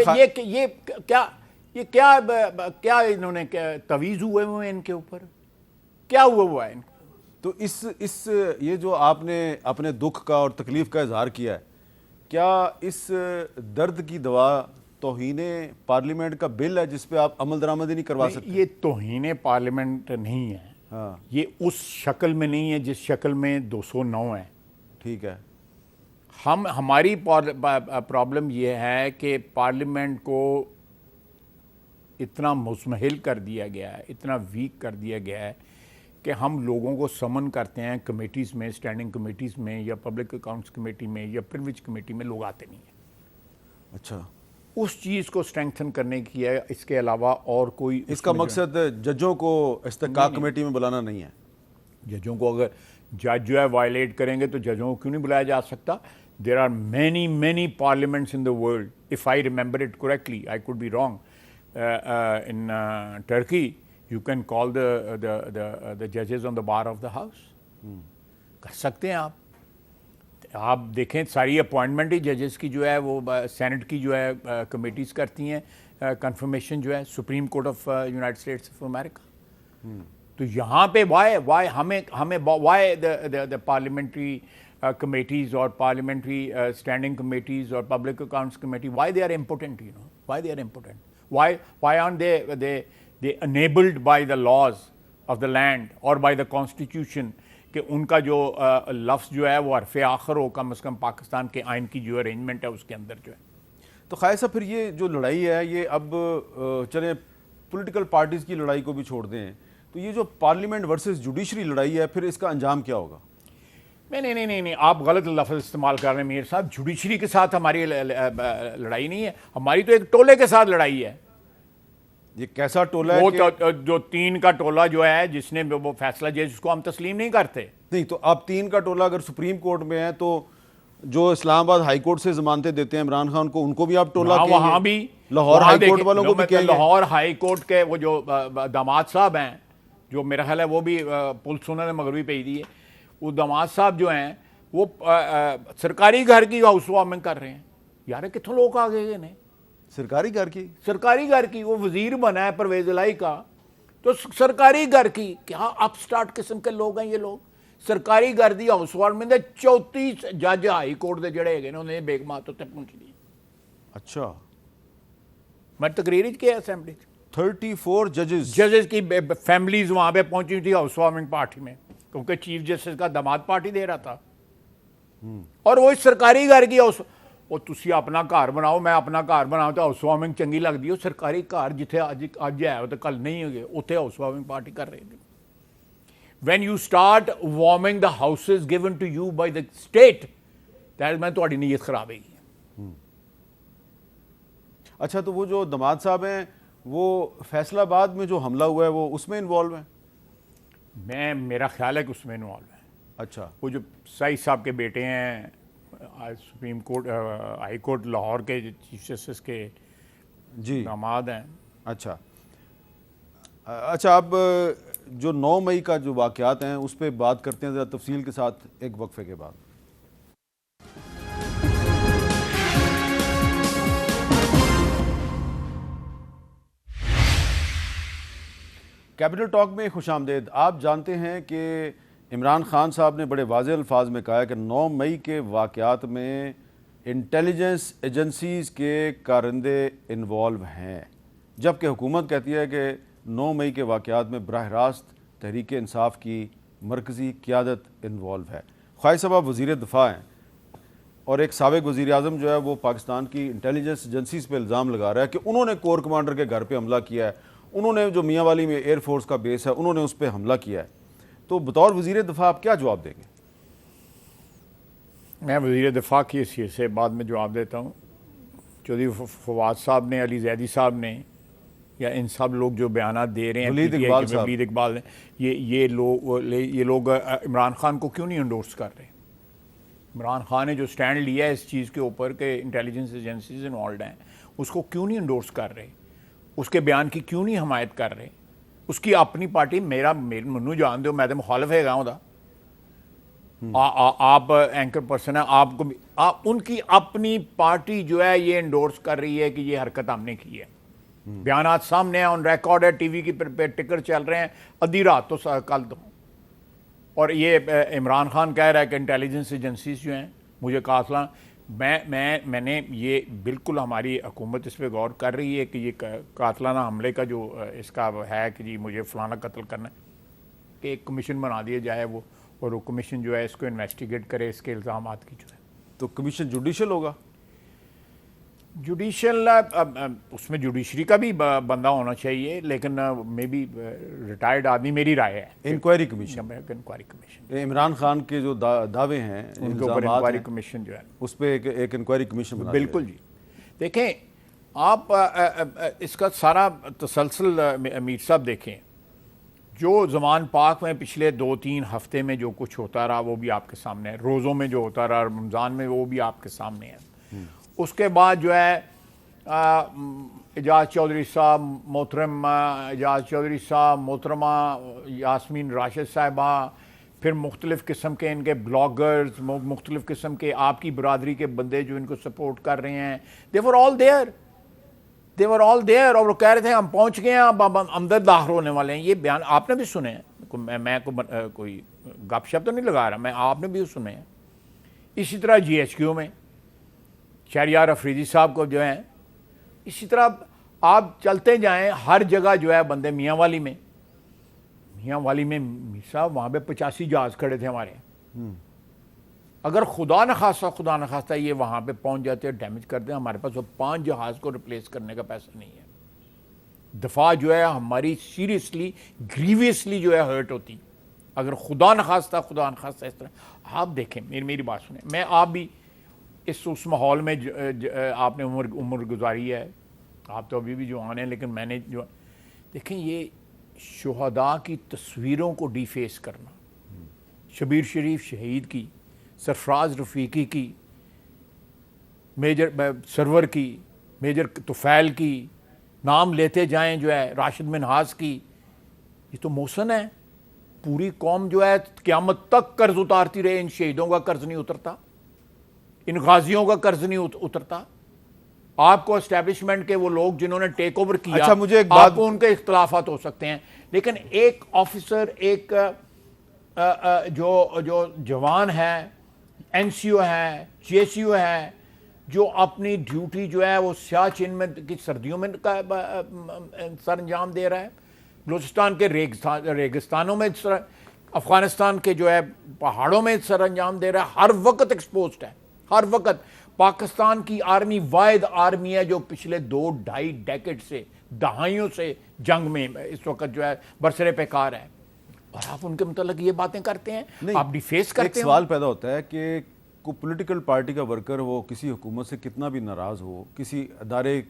یہ کیا انہوں نے تویز ہوئے ہیں ان کے اوپر, کیا ہوا ہے ان کو. تو اس یہ جو آپ نے اپنے دکھ کا اور تکلیف کا اظہار کیا ہے, کیا اس درد کی دوا توہین پارلیمنٹ کا بل ہے جس پہ آپ عمل درآمدی نہیں کروا سکتے؟ یہ توہین پارلیمنٹ نہیں ہے, ہاں یہ اس شکل میں نہیں ہے جس شکل میں 209 ہے. ٹھیک ہے. ہماری پرابلم یہ ہے کہ پارلیمنٹ کو اتنا مزمحل کر دیا گیا ہے, اتنا ویک کر دیا گیا ہے کہ ہم لوگوں کو سمن کرتے ہیں کمیٹیز میں, اسٹینڈنگ کمیٹیز میں یا پبلک اکاؤنٹس کمیٹی میں یا پریویلیج کمیٹی میں, لوگ آتے نہیں ہیں. اچھا, اس چیز کو اسٹرینگتھن کرنے کی ہے, اس کے علاوہ اور کوئی. اس کا مقصد ججوں کو استحقاق کمیٹی میں بلانا نہیں ہے. ججوں کو اگر جج جو ہے وائلیٹ کریں گے تو ججوں کو کیوں نہیں بلایا جا سکتا. There are many parliaments in the world, if I remember it correctly, I could be wrong, in Turkey you can call the judges on the bar of the house. کر سکتے ہیں آپ دیکھیں ساری اپوائنٹمنٹ ہی ججز کی جو ہے وہ سینٹ کی جو ہے کمیٹیز کرتی ہیں, کنفرمیشن جو ہے Supreme Court of United States of America. تو یہاں پہ وائی ہمیں وائی دا پارلیمنٹری کمیٹیز اور پارلیمنٹری اسٹینڈنگ کمیٹیز اور public accounts committee, why they are important, why they are important, why aren't they enabled by the laws of the land or by the constitution کہ ان کا جو لفظ جو ہے وہ حرف آخر ہو کم از کم پاکستان کے آئین کی جو ارینجمنٹ ہے اس کے اندر جو ہے. تو خیر صاحب پھر یہ جو لڑائی ہے یہ اب چلیں پولیٹیکل پارٹیز کی لڑائی کو بھی چھوڑ دیں, تو یہ جو پارلیمنٹ ورسز جوڈیشری لڑائی ہے پھر اس کا انجام کیا ہوگا؟ نہیں, آپ غلط لفظ استعمال کر رہے ہیں میر صاحب. جوڈیشری کے ساتھ ہماری لڑائی نہیں ہے, ہماری تو ایک ٹولے کے ساتھ لڑائی ہے. یہ کیسا ٹولہ ہے؟ وہ جو 3 کا ٹولہ جو ہے جس نے وہ فیصلہ دیا جس کو ہم تسلیم نہیں کرتے. نہیں تو اب 3 کا ٹولہ اگر سپریم کورٹ میں ہے تو جو اسلام آباد ہائی کورٹ سے ضمانتیں دیتے ہیں عمران خان کو, ان کو بھی آپ ٹولہ کہیں گے؟ وہاں بھی لاہور ہائی کورٹ والوں کو بھی کہیں گے؟ لاہور ہائی کورٹ کے وہ جو داماد صاحب ہیں, جو میرا خیال ہے وہ بھی پولیس انہوں نے مغربی بھیج دی ہے, وہ داماد صاحب جو ہیں وہ سرکاری گھر کی ہاؤس وارمنگ کر رہے ہیں. یار کتوں لوگ آ گئے ہیں سرکاری گھر کی؟ سرکاری گھر کی. وہ وزیر بنا ہے پرویز الہی کا, تو سرکاری گھر کی کیا اپ سٹارٹ قسم کے لوگ ہیں یہ لوگ. سرکاری گھر دی ہاؤس وارمنگ 34 جج ہائی کورٹ دے جڑے ہیں انہوں نے بیگمات تے پہنچ دی. اچھا, میں تقریر کیا اسمبلی 34 ججز کی فیملیز وہاں پہ پہنچی تھی ہاؤس وارمنگ پارٹی میں, کیونکہ چیف جسٹس کا داماد پارٹی دے رہا تھا. اور وہ سرکاری گھر کی ہاؤس, وہ تسی اپنا گھر بناؤ, میں اپنا گھر بناؤ تو ہاؤس وارمنگ چنگی لگتی ہے. سرکاری گھر جتنے اج ہے تو کل نہیں ہوگے اتنے ہاؤس وارمنگ پارٹی کر رہے ہیں. When you start warming the houses given to you by the state, that is میں تہاڈی نیت خراب ہے. اچھا, تو وہ جو داماد صاحب ہیں وہ فیصل آباد میں جو حملہ ہوا ہے وہ اس میں انوالو ہیں؟ میرا خیال ہے کہ اس میں انوالو ہیں. اچھا, وہ جو سعید صاحب کے بیٹے ہیں supreme court high court Lahore کے چیف جسٹس کے جی داماد ہیں. اچھا, اب جو 9 مئی کا جو واقعات ہیں اس پہ بات کرتے ہیں ذرا تفصیل کے ساتھ ایک وقفے کے بعد. کیپٹل ٹاک میں خوش آمدید. آپ جانتے ہیں کہ عمران خان صاحب نے بڑے واضح الفاظ میں کہا ہے کہ 9 مئی کے واقعات میں انٹیلیجنس ایجنسیز کے کارندے انوالو ہیں, جبکہ حکومت کہتی ہے کہ 9 مئی کے واقعات میں براہ راست تحریک انصاف کی مرکزی قیادت انوالو ہے. خواہش صاحب آپ وزیر دفاع ہیں اور ایک سابق وزیر اعظم جو ہے وہ پاکستان کی انٹیلیجنس ایجنسیز پہ الزام لگا رہا ہے کہ انہوں نے کور کمانڈر کے گھر پہ حملہ کیا ہے, انہوں نے جو میاں والی میں ایئر فورس کا بیس ہے انہوں نے اس پہ حملہ کیا ہے. تو بطور وزیر دفاع آپ کیا جواب دیں گے؟ میں وزیر دفاع کی حیثیت سے بعد میں جواب دیتا ہوں. چودھری فواد صاحب نے, علی زیدی صاحب نے, یا ان سب لوگ جو بیانات دے رہے ہیں, ولید اقبال نے, یہ لوگ عمران خان کو کیوں نہیں انڈورس کر رہے؟ عمران خان نے جو سٹینڈ لیا ہے اس چیز کے اوپر کہ انٹیلیجنس ایجنسیز انوالوڈ ہیں, اس کو کیوں نہیں انڈورس کر رہے؟ اس کے بیان کی کیوں نہیں حمایت کر رہے؟ اس کی اپنی پارٹی, منو جان دو, میں تو مخالف ہے گا. آپ اینکر پرسن ہیں, آپ کو ان کی اپنی پارٹی جو ہے یہ انڈورس کر رہی ہے کہ یہ حرکت ہم نے کی ہے. بیانات سامنے ہیں, آن ریکارڈ ہے, ٹی وی کی پہ ٹکر چل رہے ہیں ادھی رات تو کل تو. اور یہ عمران خان کہہ رہا ہے کہ انٹیلیجنس ایجنسیز جو ہیں مجھے قاتلہ, میں نے یہ بالکل ہماری حکومت اس پہ غور کر رہی ہے کہ یہ قاتلانہ حملے کا جو اس کا ہے کہ جی مجھے فلانا قتل کرنا ہے, کہ ایک کمیشن بنا دیا جائے وہ, اور وہ کمیشن جو ہے اس کو انویسٹیگیٹ کرے اس کے الزامات کی جو ہے. تو کمیشن جوڈیشل ہوگا؟ جوڈیشل اس میں جوڈیشری کا بھی بندہ ہونا چاہیے, لیکن میں بھی ریٹائرڈ آدمی, میری رائے ہے inquiry commission. Inquiry commission Imran Khan کے جو دعوے ہیں ان کے اوپر انکوائری کمیشن جو ہے اس پہ ایک انکوائری کمیشن بنا. بالکل جی. دیکھیں آپ اس کا سارا تسلسل امیر صاحب دیکھیں, جو زمان پاک میں پچھلے 2-3 ہفتے میں جو کچھ ہوتا رہا وہ بھی آپ کے سامنے ہے, روزوں میں جو ہوتا رہا رمضان میں وہ بھی آپ کے سامنے ہے. اس کے بعد جو ہے اعجاز چودھری صاحب, محترم اعجاز چودھری صاحب, محترمہ یاسمین راشد صاحبہ, پھر مختلف قسم کے ان کے بلاگرز, مختلف قسم کے آپ کی برادری کے بندے جو ان کو سپورٹ کر رہے ہیں, they were all there, اور وہ کہہ رہے تھے ہم پہنچ گئے ہیں, اب اندر داخل ہونے والے ہیں. یہ بیان آپ نے بھی سنے ہیں, میں کوئی گپ شپ تو نہیں لگا رہا, آپ نے بھی سنے ہیں. اسی طرح GHQ میں شہریار افریدی صاحب کو جو ہیں, اسی طرح آپ چلتے جائیں ہر جگہ جو ہے بندے, میاں والی میں میاں والی میں میر صاحب وہاں پہ 85 جہاز کھڑے تھے ہمارے. اگر خدا نخواستہ یہ وہاں پہ پہنچ جاتے ہیں ڈیمیج کرتے ہیں, ہمارے پاس وہ 5 جہاز کو ریپلیس کرنے کا پیسہ نہیں ہے. دفاع جو ہے ہماری سیریسلی گریویسلی جو ہے ہرٹ ہوتی اگر خدا نخواستہ اس طرح. آپ دیکھیں میری بات سنیں, میں آپ بھی اس ماحول میں آپ نے عمر گزاری ہے, آپ تو ابھی بھی جوان ہیں, لیکن میں نے جو دیکھیں یہ شہداء کی تصویروں کو ڈی فیس کرنا, شبیر شریف شہید کی, سرفراز رفیقی کی, میجر سرور کی, میجر طفیل کی, نام لیتے جائیں جو ہے راشد منہاس کی, یہ تو محسن ہے. پوری قوم جو ہے قیامت تک قرض اتارتی رہے, ان شہیدوں کا قرض نہیں اترتا, ان غازیوں کا قرض نہیں اترتا. آپ کو اسٹیبلشمنٹ کے وہ لوگ جنہوں نے ٹیک اوور کیا, اچھا مجھے ایک آپ بات, کو ان کے اختلافات ہو سکتے ہیں, لیکن ایک آفیسر, ایک جو جوان ہے, این سی او ہے, جے سی او ہے, جو اپنی ڈیوٹی جو ہے وہ سیاہ چین میں کی سردیوں میں سر انجام دے رہا ہے, بلوچستان کے ریگستانوں میں افغانستان کے جو ہے پہاڑوں میں سر انجام دے رہا ہے, ہر وقت ایکسپوزڈ ہے, ہر وقت. پاکستان کی آرمی واحد آرمی ہے جو پچھلے 2-2.5 ڈیکیڈ سے, دہائیوں سے جنگ میں اس وقت جو ہے برسر پیکار ہے, اور آپ ان کے متعلق یہ باتیں کرتے ہیں, آپ ڈیفیس کرتے ہیں. ایک سوال پیدا ہوتا ہے کہ کوئی پولیٹیکل پارٹی کا ورکر وہ کسی حکومت سے کتنا بھی ناراض ہو, کسی ادارے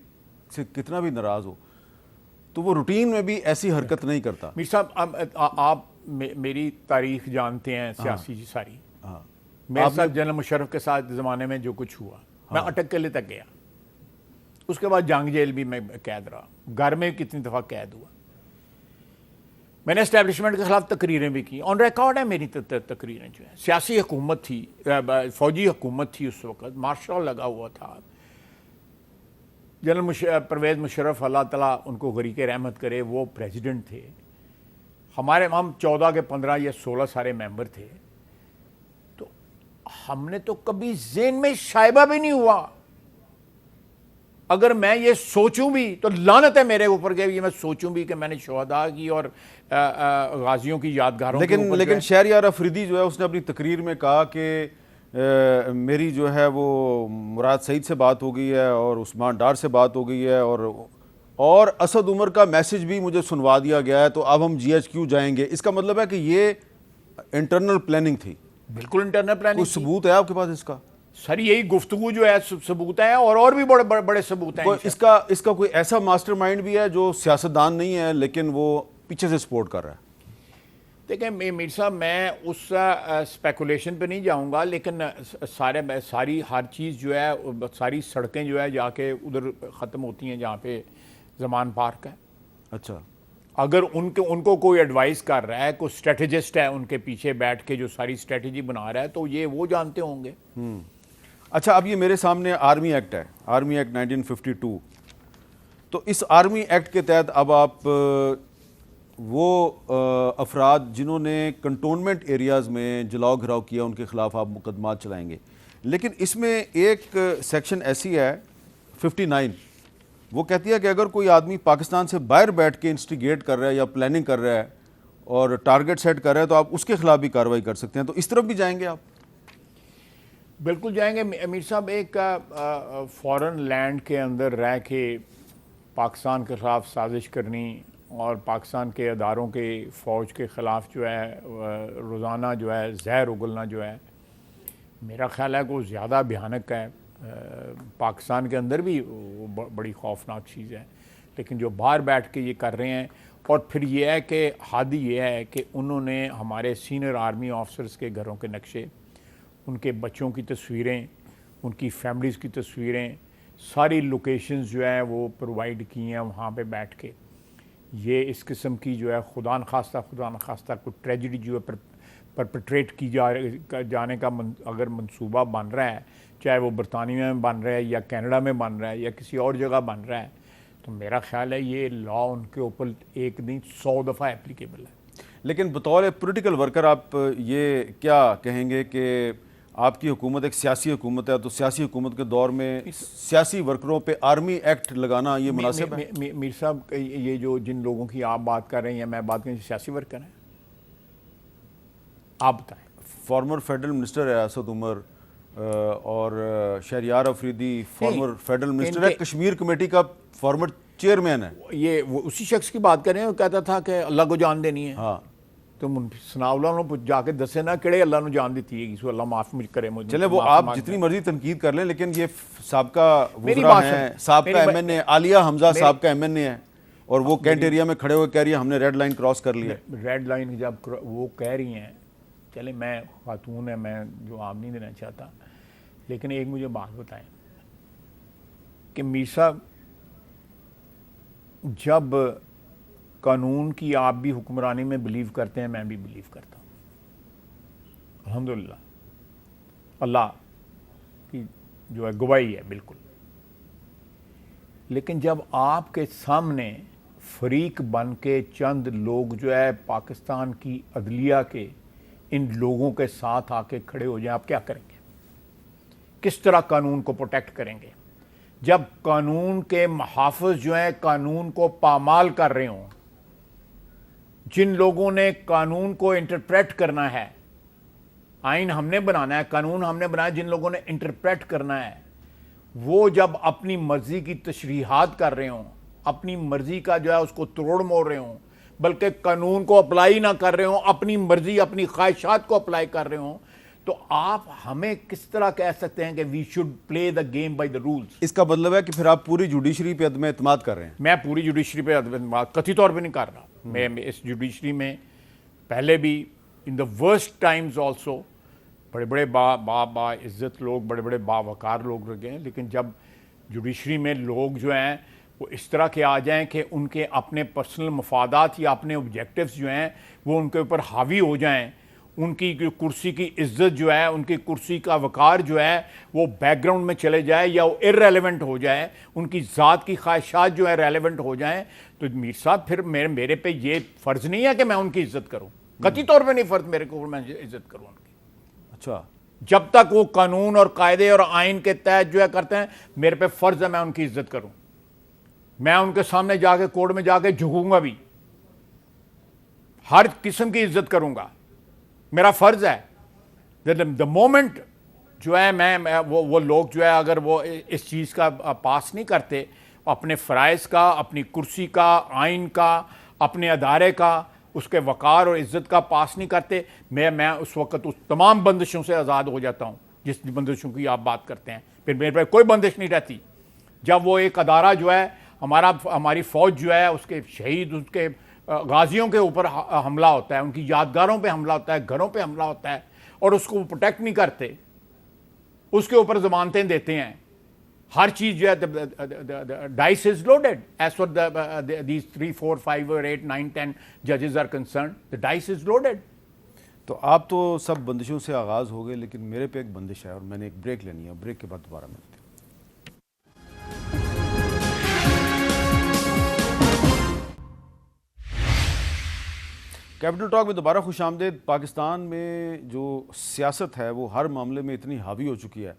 سے کتنا بھی ناراض ہو, تو وہ روٹین میں بھی ایسی حرکت نہیں کرتا. میر صاحب آپ میری تاریخ جانتے ہیں سیاسی جی ساری. میرے ساتھ جنرل مشرف کے ساتھ زمانے میں جو کچھ ہوا, میں اٹک قلعے تک گیا, اس کے بعد جنگ جیل بھی میں قید رہا, گھر میں کتنی دفعہ قید ہوا. میں نے اسٹیبلشمنٹ کے خلاف تقریریں بھی کی, آن ریکارڈ ہے میری تقریریں جو ہیں. سیاسی حکومت تھی, فوجی حکومت تھی اس وقت, مارشل لا لگا ہوا تھا. جنرل پرویز مشرف اللہ تعالیٰ ان کو غریق رحمت کرے, وہ پریزیڈنٹ تھے. ہم 14 کے 15 یا 16 سارے ممبر تھے. تو ہم نے تو کبھی ذہن میں شائبہ بھی نہیں ہوا, اگر میں یہ سوچوں بھی تو لعنت ہے میرے اوپر کہ یہ میں سوچوں بھی کہ میں نے شہداء کی اور غازیوں کی یادگاروں لیکن شہریار افریدی جو ہے اس نے اپنی تقریر میں کہا کہ میری جو ہے وہ مراد سعید سے بات ہو گئی ہے اور عثمان ڈار سے بات ہو گئی ہے, اور اسد عمر کا میسج بھی مجھے سنوا دیا گیا ہے, تو اب ہم جی ایچ کیو جائیں گے. اس کا مطلب ہے کہ یہ انٹرنل پلاننگ تھی. بالکل انٹرنل پلاننگ. کوئی ثبوت ہے آپ کے پاس اس کا؟ سر یہی گفتگو جو ہے ثبوت ہے, اور بھی بڑے ثبوت ہیں. اس کا کوئی ایسا ماسٹر مائنڈ بھی ہے جو سیاستدان نہیں ہے لیکن وہ پیچھے سے سپورٹ کر رہا ہے؟ دیکھیں میر صاحب, میں اس اسپیکولیشن پہ نہیں جاؤں گا, لیکن ساری ہر چیز جو ہے, ساری سڑکیں جو ہے جا کے ادھر ختم ہوتی ہیں جہاں پہ زمان پارک ہے. اچھا, اگر ان کو کوئی ایڈوائز کر رہا ہے, کوئی اسٹریٹجسٹ ہے ان کے پیچھے بیٹھ کے جو ساری اسٹریٹجی بنا رہا ہے, تو یہ وہ جانتے ہوں گے. اچھا, اب یہ میرے سامنے آرمی ایکٹ ہے, آرمی ایکٹ 1952. تو اس آرمی ایکٹ کے تحت اب آپ وہ افراد جنہوں نے کنٹونمنٹ ایریاز میں جلاؤ گھراؤ کیا ان کے خلاف آپ مقدمات چلائیں گے, لیکن اس میں ایک سیکشن ایسی ہے 59, وہ کہتی ہے کہ اگر کوئی آدمی پاکستان سے باہر بیٹھ کے انسٹیگیٹ کر رہا ہے یا پلاننگ کر رہا ہے اور ٹارگٹ سیٹ کر رہا ہے تو آپ اس کے خلاف بھی کارروائی کر سکتے ہیں. تو اس طرف بھی جائیں گے آپ؟ بالکل جائیں گے امیر صاحب. ایک فورن لینڈ کے اندر رہ کے پاکستان کے خلاف سازش کرنی اور پاکستان کے اداروں کے فوج کے خلاف جو ہے روزانہ جو ہے زہر اگلنا جو ہے, میرا خیال ہے کہ وہ زیادہ بھیانک ہے. پاکستان کے اندر بھی بڑی خوفناک چیز ہے, لیکن جو باہر بیٹھ کے یہ کر رہے ہیں, اور پھر یہ ہے کہ حد یہ ہے کہ انہوں نے ہمارے سینئر آرمی آفیسرز کے گھروں کے نقشے, ان کے بچوں کی تصویریں, ان کی فیملیز کی تصویریں, ساری لوکیشنز جو ہیں وہ پرووائڈ کی ہیں وہاں پہ بیٹھ کے. یہ اس قسم کی جو ہے خدا نخواستہ کوئی ٹریجڈی جو ہے پرپٹریٹ کی جانے کا اگر منصوبہ بن رہا ہے, چاہے وہ برطانیہ میں بن رہا ہے یا کینیڈا میں بن رہا ہے یا کسی اور جگہ بن رہا ہے, تو میرا خیال ہے یہ لا ان کے اوپر ایک نہیں 100 دفعہ اپلیکیبل ہے. لیکن بطور پولیٹیکل ورکر آپ یہ کیا کہیں گے کہ آپ کی حکومت ایک سیاسی حکومت ہے, تو سیاسی حکومت کے دور میں سیاسی ورکروں پہ آرمی ایکٹ لگانا یہ مناسب ہے؟ میر صاحب, یہ جو جن لوگوں کی آپ بات کر رہے ہیں, میں بات کریں سیاسی ورکر ہیں, آپ بتائیں. فارمر فیڈرل منسٹر ہے اسد عمر اور Shehryar Afridi former federal minister ہے, کشمیر کمیٹی کا فارمر چیئرمین ہے. یہ وہ اسی شخص کی بات کر رہے ہیں, وہ کہتا تھا کہ اللہ کو جان دینی ہے. ہاں تم سنا اللہ جا کے دسے نا کہڑے اللہ نے جان دیتی ہے, سو اللہ معاف کرے مجھے. چلے وہ آپ جتنی مرضی تنقید کر لیں, لیکن یہ سابقہ وزراء ہیں, سابقہ ایم این اے عالیہ حمزہ سابقہ ایم این اے ہے, اور وہ کینٹ ایریا میں کھڑے ہوئے کہہ رہی ہیں ہم نے ریڈ لائن کراس کر لی ہے. ریڈ لائن جب وہ کہہ رہی ہیں, چلے میں خاتون ہے, میں جواب نہیں دینا چاہتا, لیکن ایک مجھے بات بتائیں کہ میر صاحب جب قانون کی آپ بھی حکمرانی میں بلیو کرتے ہیں, میں بھی بلیو کرتا ہوں الحمدللہ, اللہ کی جو ہے گواہی ہے بالکل. لیکن جب آپ کے سامنے فریق بن کے چند لوگ جو ہے پاکستان کی عدلیہ کے ان لوگوں کے ساتھ آ کے کھڑے ہو جائیں, آپ کیا کریں گے؟ کس طرح قانون کو پروٹیکٹ کریں گے جب قانون کے محافظ جو ہیں قانون کو پامال کر رہے ہوں؟ جن لوگوں نے قانون کو انٹرپریٹ کرنا ہے, آئین ہم نے بنانا ہے, قانون ہم نے بنایا, جن لوگوں نے انٹرپریٹ کرنا ہے, وہ جب اپنی مرضی کی تشریحات کر رہے ہوں, اپنی مرضی کا جو ہے اس کو توڑ موڑ رہے ہوں, بلکہ قانون کو اپلائی نہ کر رہے ہوں, اپنی مرضی اپنی خواہشات کو اپلائی کر رہے ہوں, تو آپ ہمیں کس طرح کہہ سکتے ہیں کہ we should play the game by the rules? اس کا مطلب ہے کہ پھر آپ پوری جوڈیشری پہ عدم اعتماد کر رہے ہیں. میں پوری جوڈیشری پہ عدم اعتماد قطعی طور پہ نہیں کر رہا. میں اس جوڈیشری میں پہلے بھی ان دا ورسٹ ٹائمز آلسو بڑے بڑے با عزت لوگ, بڑے بڑے باوقار لوگ رہ گئے ہیں, لیکن جب جوڈیشری میں لوگ جو ہیں وہ اس طرح کے آ جائیں کہ ان کے اپنے پرسنل مفادات یا اپنے آبجیکٹیوز جو ہیں وہ ان کے اوپر حاوی ہو جائیں, ان کی کرسی کی عزت جو ہے, ان کی کرسی کا وقار جو ہے وہ بیک گراؤنڈ میں چلے جائے یا وہ ارریلیونٹ ہو جائے, ان کی ذات کی خواہشات جو ہے ریلیونٹ ہو جائیں, تو میر صاحب پھر میرے پہ یہ فرض نہیں ہے کہ میں ان کی عزت کروں. قطعی طور پہ نہیں فرض میرے کو میں عزت کروں ان کی. اچھا, جب تک وہ قانون اور قاعدے اور آئین کے تحت جو ہے کرتے ہیں, میرے پہ فرض ہے میں ان کی عزت کروں. میں ان کے سامنے جا کے کورٹ میں جا کے جھکوں گا بھی, ہر قسم کی عزت کروں گا, میرا فرض ہے. دا مومنٹ جو ہے میں وہ لوگ جو ہے اگر وہ اس چیز کا پاس نہیں کرتے, اپنے فرائض کا, اپنی کرسی کا, آئین کا, اپنے ادارے کا, اس کے وقار اور عزت کا پاس نہیں کرتے, میں اس وقت اس تمام بندشوں سے آزاد ہو جاتا ہوں جس بندشوں کی آپ بات کرتے ہیں. پھر میرے پہ کوئی بندش نہیں رہتی. جب وہ ایک ادارہ جو ہے ہماری فوج جو ہے اس کے شہید, اس کے غازیوں کے اوپر حملہ ہوتا ہے, ان کی یادگاروں پہ حملہ ہوتا ہے, گھروں پہ حملہ ہوتا ہے, اور اس کو پروٹیکٹ نہیں کرتے, اس کے اوپر ضمانتیں دیتے ہیں, ہر چیز جو ہے dice is loaded as far these 3 4 5 اور 8 9 10 ججز are concerned, the dice is loaded. تو آپ تو سب بندشوں سے آغاز ہو گئے, لیکن میرے پہ ایک بندش ہے اور میں نے ایک بریک لینی ہے, بریک کے بعد دوبارہ ملتے ہیں. کیپٹل ٹاک میں دوبارہ خوش آمدید. پاکستان میں جو سیاست ہے وہ ہر معاملے میں اتنی حاوی ہو چکی ہے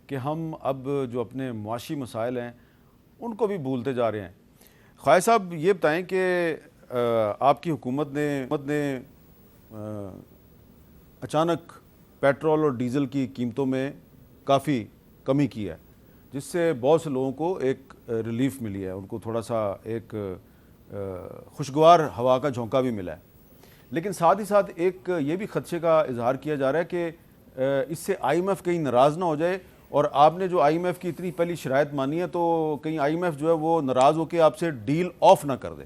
کہ ہم اب جو اپنے معاشی مسائل ہیں ان کو بھی بھولتے جا رہے ہیں. خواجہ صاحب یہ بتائیں کہ آپ کی حکومت نے اچانک پیٹرول اور ڈیزل کی قیمتوں میں کافی کمی کی ہے, جس سے بہت سے لوگوں کو ایک ریلیف ملی ہے, ان کو تھوڑا سا ایک خوشگوار ہوا کا جھونکا بھی ملا ہے. لیکن ساتھ ہی ساتھ ایک یہ بھی خدشے کا اظہار کیا جا رہا ہے کہ اس سے آئی ایم ایف کہیں ناراض نہ ہو جائے, اور آپ نے جو آئی ایم ایف کی اتنی پہلی شرائط مانی ہے تو کہیں آئی ایم ایف جو ہے وہ ناراض ہو کے آپ سے ڈیل آف نہ کر دے.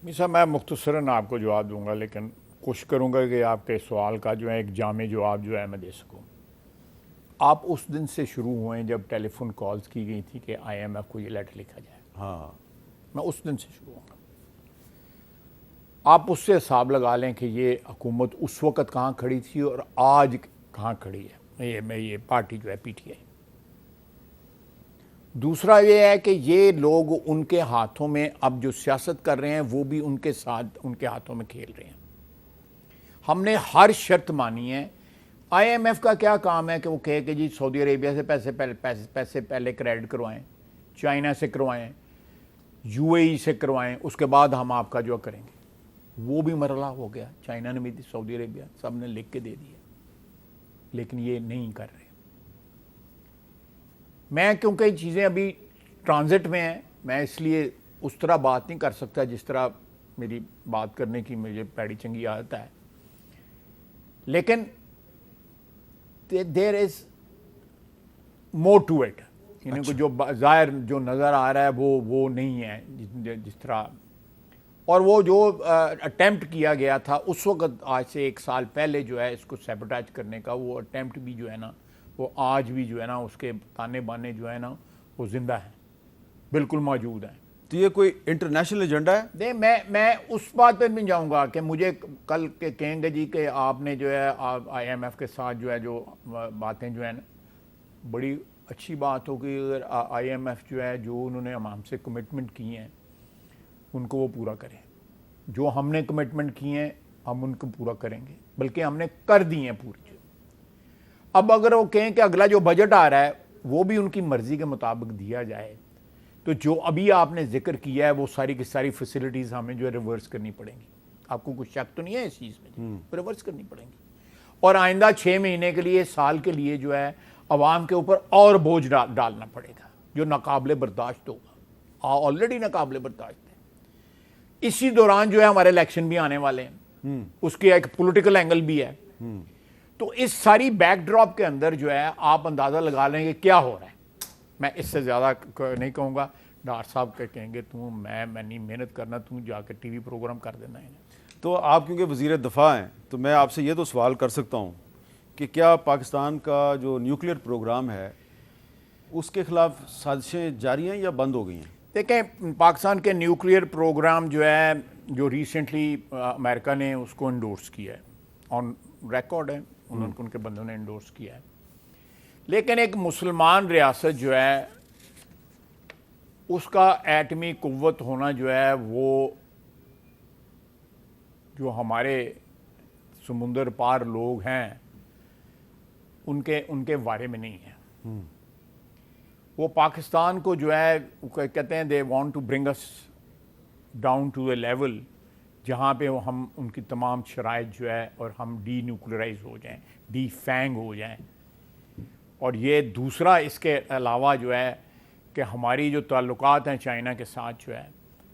میسا میں مختصراً آپ کو جواب دوں گا, لیکن کوشش کروں گا کہ آپ کے سوال کا جو ہے ایک جامع جواب جو ہے میں دے سکوں. آپ اس دن سے شروع ہوئے جب ٹیلی فون کالز کی گئی تھی کہ آئی ایم ایف کو یہ لیٹر لکھا جائے. ہاں, میں اس دن سے شروع ہوں گا. آپ اس سے حساب لگا لیں کہ یہ حکومت اس وقت کہاں کھڑی تھی اور آج کہاں کھڑی ہے یہ پارٹی جو ہے پی ٹی آئی. دوسرا یہ ہے کہ یہ لوگ ان کے ہاتھوں میں اب جو سیاست کر رہے ہیں وہ بھی ان کے ساتھ ان کے ہاتھوں میں کھیل رہے ہیں. ہم نے ہر شرط مانی ہے. آئی ایم ایف کا کیا کام ہے کہ وہ کہے کہ جی سعودی عربیہ سے پیسے پہلے کریڈٹ کروائیں, چائنا سے کروائیں, یو اے ای سے کروائیں, اس کے بعد ہم آپ کا جو کریں گے. وہ بھی مرحلہ ہو گیا, چائنا نے بھی دی, سعودی عربیہ, سب نے لکھ کے دے دیا, لیکن یہ نہیں کر رہے. میں کیونکہ یہ چیزیں ابھی ٹرانزٹ میں ہیں, میں اس لیے اس طرح بات نہیں کر سکتا جس طرح میری بات کرنے کی مجھے پیڑی چنگی عادت ہے, لیکن دیر از مور ٹو اٹ. یعنی کہ جو ظاہر جو نظر آ رہا ہے وہ نہیں ہے جس طرح, اور وہ جو اٹیمپٹ کیا گیا تھا اس وقت آج سے 1 سال پہلے جو ہے اس کو سیبوٹیج کرنے کا, وہ اٹیمپٹ بھی جو ہے نا وہ آج بھی جو ہے نا اس کے تانے بانے جو ہے نا وہ زندہ ہیں, بالکل موجود ہیں. تو یہ کوئی انٹرنیشنل ایجنڈا ہے؟ نہیں, میں اس بات پہ نہیں جاؤں گا کہ مجھے کل کے کہیں گے جی کہ آپ نے جو ہے آئی ایم ایف کے ساتھ جو ہے جو باتیں جو ہیں نا, بڑی اچھی بات ہوگی اگر آئی ایم ایف جو ہے جو انہوں نے ہم سے کمٹمنٹ کی ہیں ان کو وہ پورا کریں. جو ہم نے کمٹمنٹ کی ہیں ہم ان کو پورا کریں گے, بلکہ ہم نے کر دی ہیں پوری. اب اگر وہ کہیں کہ اگلا جو بجٹ آ رہا ہے وہ بھی ان کی مرضی کے مطابق دیا جائے, تو جو ابھی آپ نے ذکر کیا ہے وہ ساری کی ساری فیسلٹیز ہمیں جو ہے ریورس کرنی پڑیں گی. آپ کو کچھ شک تو نہیں ہے اس چیز میں؟ ریورس کرنی پڑیں گی, اور آئندہ 6 مہینے کے لیے, سال کے لیے جو ہے عوام کے اوپر اور بوجھ ڈالنا پڑے گا جو ناقابل برداشت ہوگا, آلریڈی ناقابل برداشت ہے. اسی دوران جو ہے ہمارے الیکشن بھی آنے والے ہیں, اس کی ایک پولیٹیکل اینگل بھی ہے. تو اس ساری بیک ڈراپ کے اندر جو ہے آپ اندازہ لگا لیں گے کیا ہو رہا ہے. میں اس سے زیادہ نہیں کہوں گا, ڈاکٹر صاحب کہیں گے میں نہیں محنت کرنا, جا کے ٹی وی پروگرام کر دینا ہے. تو آپ کیونکہ وزیر دفاع ہیں تو میں آپ سے یہ تو سوال کر سکتا ہوں کہ کیا پاکستان کا جو نیوکلیئر پروگرام ہے اس کے خلاف سازشیں جاری ہیں یا بند ہو گئی ہیں؟ دیکھیں, پاکستان کے نیوکلیئر پروگرام جو ہے جو ریسنٹلی امریکہ نے اس کو انڈورس کیا ہے, آن ریکارڈ ہے, ان کے بندوں نے انڈورس کیا ہے. لیکن ایک مسلمان ریاست جو ہے اس کا ایٹمی قوت ہونا جو ہے وہ جو ہمارے سمندر پار لوگ ہیں ان کے بارے میں نہیں ہے. وہ پاکستان کو جو ہے کہتے ہیں دے وانٹ ٹو برنگ اس ڈاؤن ٹو اے لیول جہاں پہ ہم ان کی تمام شرائط جو ہے اور ہم ڈی نیوکلرائز ہو جائیں, ڈی فینگ ہو جائیں. اور یہ دوسرا اس کے علاوہ جو ہے کہ ہماری جو تعلقات ہیں چائنا کے ساتھ جو ہے,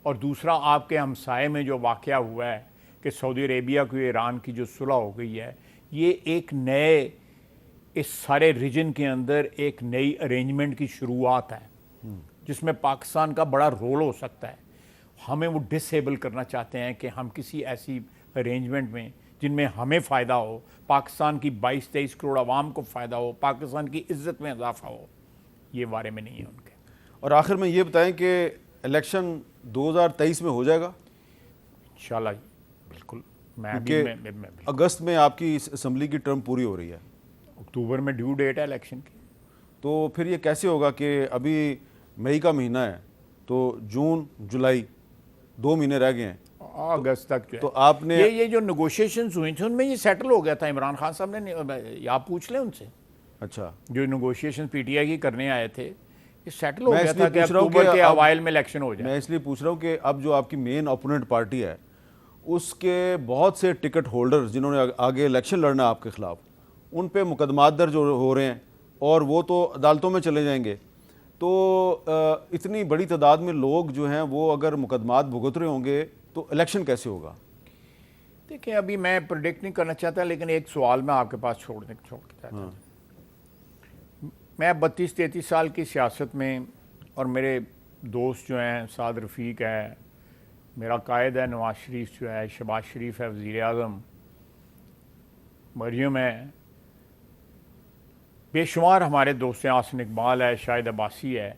اور دوسرا آپ کے ہمسائے میں جو واقعہ ہوا ہے کہ سعودی عربیہ کو ایران کی جو صلح ہو گئی ہے, یہ ایک نئے اس سارے ریجن کے اندر ایک نئی ارینجمنٹ کی شروعات ہے جس میں پاکستان کا بڑا رول ہو سکتا ہے. ہمیں وہ ڈسیبل کرنا چاہتے ہیں کہ ہم کسی ایسی ارینجمنٹ میں جن میں ہمیں فائدہ ہو, پاکستان کی 22-23 کروڑ عوام کو فائدہ ہو, پاکستان کی عزت میں اضافہ ہو, یہ بارے میں نہیں ہے ان کے. اور آخر میں یہ بتائیں کہ الیکشن 2023 میں ہو جائے گا؟ انشاءاللہ بالکل. اگست میں آپ کی اسمبلی کی ٹرم پوری ہو رہی ہے, اکتوبر میں ڈیو ڈیٹ ہے الیکشن کی. تو پھر یہ کیسے ہوگا کہ ابھی مئی کا مہینہ ہے تو جون جولائی 2 مہینے رہ گئے ہیں, اگست تک جو ہے تو آپ نے یہ جو نیگوشیشنز ہوئی تھیں ان میں یہ سیٹل ہو گیا تھا. عمران خان صاحب نے, آپ پوچھ لیں ان سے, اچھا جو نیگوشیشن پی ٹی آئی کی کرنے آئے تھے, یہ سیٹل ہو گیا تھا کہ اکتوبر کے اوائل میں الیکشن ہو جائے. میں اس لیے پوچھ رہا ہوں کہ اب جو آپ کی مین اپوننٹ پارٹی ہے اس کے بہت سے ٹکٹ ہولڈرز جنہوں نے آگے الیکشن لڑنا آپ کے خلاف, ان پہ مقدمات درج ہو رہے ہیں اور وہ تو عدالتوں میں چلے جائیں گے. تو اتنی بڑی تعداد میں لوگ جو ہیں وہ اگر مقدمات بھگت رہے ہوں گے تو الیکشن کیسے ہوگا؟ دیکھیں, ابھی میں پریڈکٹ نہیں کرنا چاہتا, لیکن ایک سوال میں آپ کے پاس چھوڑ کے چاہتا ہوں. میں 32-33 سال کی سیاست میں, اور میرے دوست جو ہیں سعد رفیق ہے, میرا قائد ہے نواز شریف جو ہے, شہباز شریف ہے وزیر اعظم, مریم ہے, بے شمار ہمارے دوست ہیں, آسن اقبال ہے, شاہد عباسی ہے.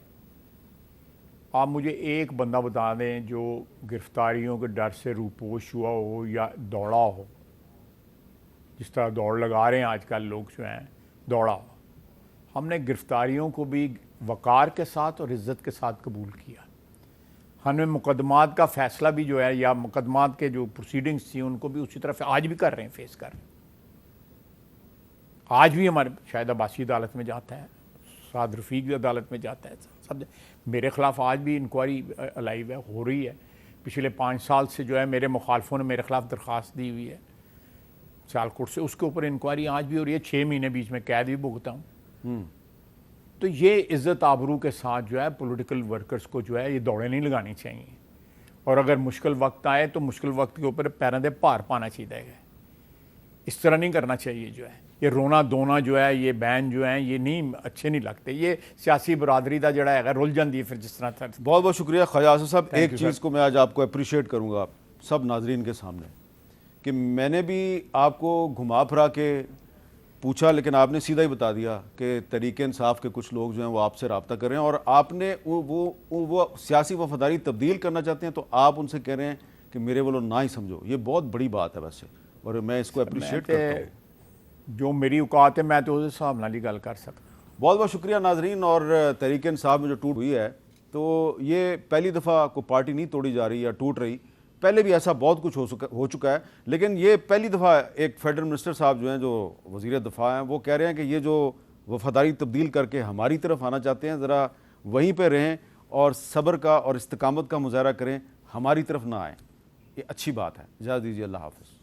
آپ مجھے ایک بندہ بتا دیں جو گرفتاریوں کے ڈر سے روپوش ہوا ہو یا دوڑا ہو, جس طرح دوڑ لگا رہے ہیں آج کل لوگ جو ہیں, دوڑا ہو. ہم نے گرفتاریوں کو بھی وقار کے ساتھ اور عزت کے ساتھ قبول کیا. ہم نے مقدمات کا فیصلہ بھی جو ہے یا مقدمات کے جو پروسیڈنگز تھیں ان کو بھی اسی طرح آج بھی کر رہے ہیں, فیس کر رہے ہیں. آج بھی ہمارے شاہد عباسی عدالت میں جاتا ہے, سعد رفیق عدالت میں جاتا ہے, سب میرے خلاف آج بھی انکوائری الائیو ہے, ہو رہی ہے. پچھلے 5 سال سے جو ہے میرے مخالفوں نے میرے خلاف درخواست دی ہوئی ہے سیالکوٹ سے، اس کے اوپر انکوائری آج بھی ہو رہی ہے، 6 مہینے بیچ میں قید بھی بھگتا ہوں۔ تو یہ عزت آبرو کے ساتھ جو ہے پولیٹیکل ورکرز کو جو ہے یہ دوڑیں نہیں لگانی چاہیے، اور اگر مشکل وقت آئے تو مشکل وقت کے اوپر پیروں دے پار پانا چاہیے، اس طرح نہیں کرنا چاہیے۔ جو ہے یہ رونا دھونا جو ہے، یہ بین جو ہیں، یہ نہیں اچھے نہیں لگتے، یہ سیاسی برادری دا جڑا ہے رل جاندی ہے پھر جس طرح۔ بہت بہت شکریہ خواجہ آصف صاحب۔ ایک چیز کو میں آج آپ کو اپریشیٹ کروں گا سب ناظرین کے سامنے، کہ میں نے بھی آپ کو گھما پھرا کے پوچھا، لیکن آپ نے سیدھا ہی بتا دیا کہ تحریک انصاف کے کچھ لوگ جو ہیں وہ آپ سے رابطہ کر رہے ہیں، اور آپ نے وہ سیاسی وفاداری تبدیل کرنا چاہتے ہیں، تو آپ ان سے کہہ رہے ہیں کہ میرے والوں نہ ہی سمجھو۔ یہ بہت بڑی بات ہے ویسے، اور میں اس کو اپریشیٹ کرتا ہوں۔ جو میری اوقات ہے میں تو اس حساب نال ہی گل کر سکتا۔ بہت بہت شکریہ ناظرین۔ اور تحریک انصاف میں جو ٹوٹ ہوئی ہے، تو یہ پہلی دفعہ کوئی پارٹی نہیں توڑی جا رہی یا ٹوٹ رہی، پہلے بھی ایسا بہت کچھ ہو چکا ہے، لیکن یہ پہلی دفعہ ایک فیڈرل منسٹر صاحب جو ہیں، جو وزیر دفاع ہیں، وہ کہہ رہے ہیں کہ یہ جو وفاداری تبدیل کر کے ہماری طرف آنا چاہتے ہیں، ذرا وہیں پہ رہیں اور صبر کا اور استقامت کا مظاہرہ کریں، ہماری طرف نہ آئیں۔ یہ اچھی بات ہے۔ اجازت دیجیے، اللہ حافظ۔